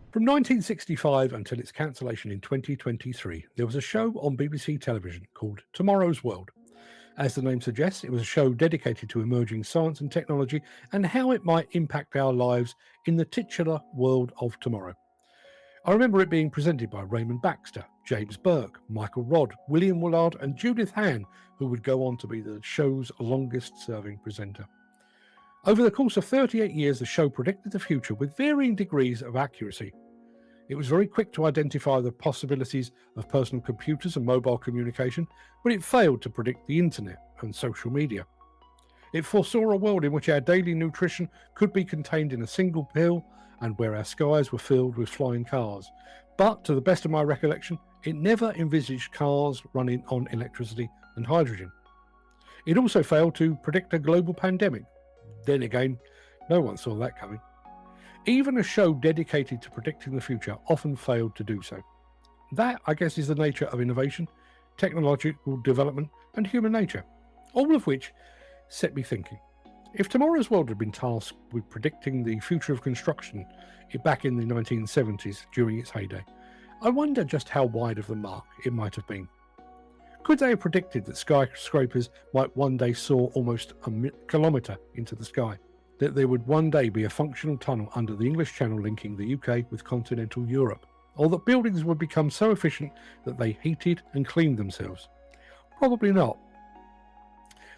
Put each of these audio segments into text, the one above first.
From 1965 until its cancellation in 2023, there was a show on BBC television called Tomorrow's World. As the name suggests, it was a show dedicated to emerging science and technology and how it might impact our lives in the titular world of tomorrow. I remember it being presented by Raymond Baxter, James Burke, Michael Rodd, William Willard, and Judith Hahn, who would go on to be the show's longest-serving presenter. Over the course of 38 years, the show predicted the future with varying degrees of accuracy. It was very quick to identify the possibilities of personal computers and mobile communication, but it failed to predict the internet and social media. It foresaw a world in which our daily nutrition could be contained in a single pill and where our skies were filled with flying cars. But, to the best of my recollection, it never envisaged cars running on electricity and hydrogen. It also failed to predict a global pandemic. Then again, no one saw that coming. Even a show dedicated to predicting the future often failed to do so. That, I guess, is the nature of innovation, technological development, and human nature, all of which set me thinking. If Tomorrow's World had been tasked with predicting the future of construction back in the 1970s during its heyday, I wonder just how wide of the mark it might have been. Could they have predicted that skyscrapers might one day soar almost a kilometre into the sky? That there would one day be a functional tunnel under the English Channel linking the UK with continental Europe? Or that buildings would become so efficient that they heated and cleaned themselves? Probably not.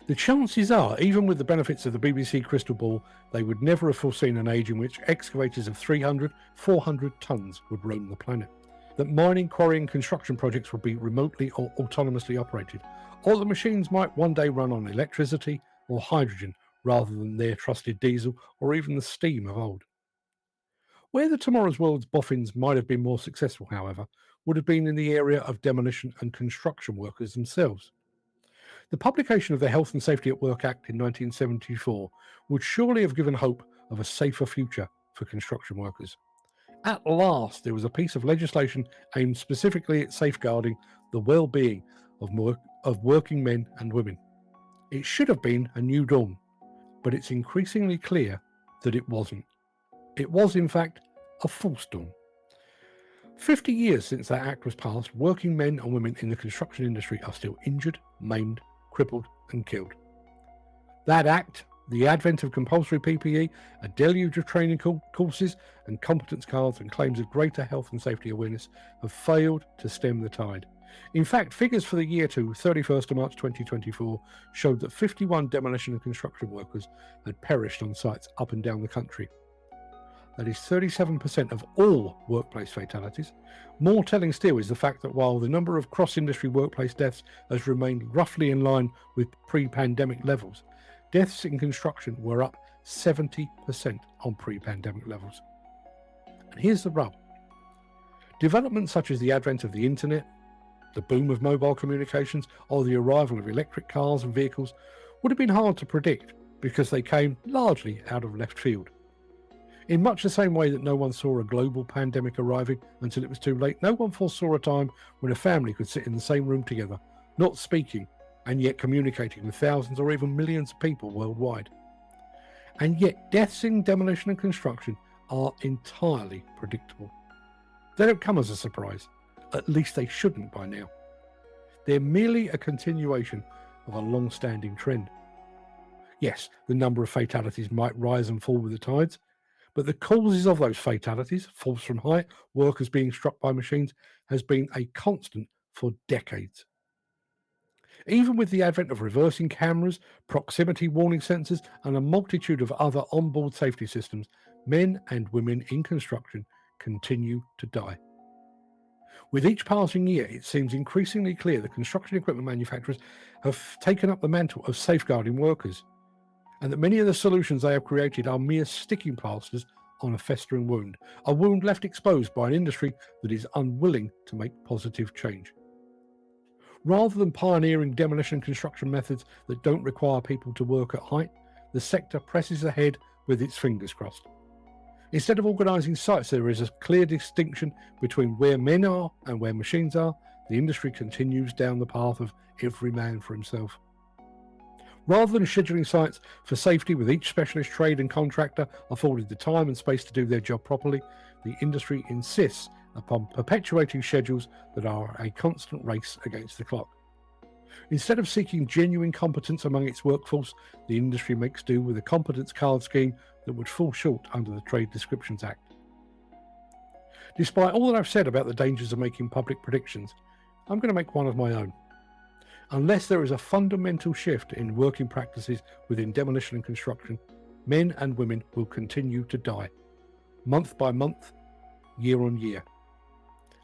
The chances are, even with the benefits of the BBC crystal ball, they would never have foreseen an age in which excavators of 300, 400 tonnes would roam the planet. That mining, quarrying, construction projects would be remotely or autonomously operated, or that machines might one day run on electricity or hydrogen rather than their trusted diesel or even the steam of old. Where the Tomorrow's World's boffins might have been more successful, however, would have been in the area of demolition and construction workers themselves. The publication of the Health and Safety at Work Act in 1974 would surely have given hope of a safer future for construction workers. At last, there was a piece of legislation aimed specifically at safeguarding the well-being of working men and women. It should have been a new dawn, but it's increasingly clear that it wasn't. It was, in fact, a false dawn. 50 years since that act was passed, working men and women in the construction industry are still injured, maimed, crippled, and killed. That act, the advent of compulsory PPE, a deluge of training courses and competence cards and claims of greater health and safety awareness have failed to stem the tide. In fact, figures for the year to 31st of March 2024 showed that 51 demolition and construction workers had perished on sites up and down the country. That is 37% of all workplace fatalities. More telling still is the fact that while the number of cross-industry workplace deaths has remained roughly in line with pre-pandemic levels, deaths in construction were up 70% on pre-pandemic levels. And here's the rub. Developments such as the advent of the internet, the boom of mobile communications, or the arrival of electric cars and vehicles would have been hard to predict because they came largely out of left field. In much the same way that no one saw a global pandemic arriving until it was too late, no one foresaw a time when a family could sit in the same room together, not speaking, and yet communicating with thousands or even millions of people worldwide. And yet deaths in demolition and construction are entirely predictable. They don't come as a surprise. At least they shouldn't by now. They're merely a continuation of a long-standing trend. Yes, the number of fatalities might rise and fall with the tides, but the causes of those fatalities, falls from height, workers being struck by machines, has been a constant for decades. Even with the advent of reversing cameras, proximity warning sensors, and a multitude of other onboard safety systems, men and women in construction continue to die. With each passing year, it seems increasingly clear that construction equipment manufacturers have taken up the mantle of safeguarding workers, and that many of the solutions they have created are mere sticking plasters on a festering wound, a wound left exposed by an industry that is unwilling to make positive change. Rather than pioneering demolition and construction methods that don't require people to work at height, the sector presses ahead with its fingers crossed. Instead of organising sites, there is a clear distinction between where men are and where machines are. The industry continues down the path of every man for himself. Rather than scheduling sites for safety with each specialist trade and contractor afforded the time and space to do their job properly, the industry insists upon perpetuating schedules that are a constant race against the clock. Instead of seeking genuine competence among its workforce, the industry makes do with a competence card scheme that would fall short under the Trade Descriptions Act. Despite all that I've said about the dangers of making public predictions, I'm going to make one of my own. Unless there is a fundamental shift in working practices within demolition and construction, men and women will continue to die, month by month, year on year.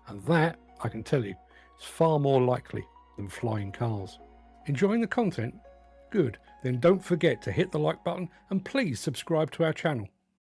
And that, I can tell you, is far more likely than flying cars. Enjoying the content? Good. Then don't forget to hit the like button and please subscribe to our channel.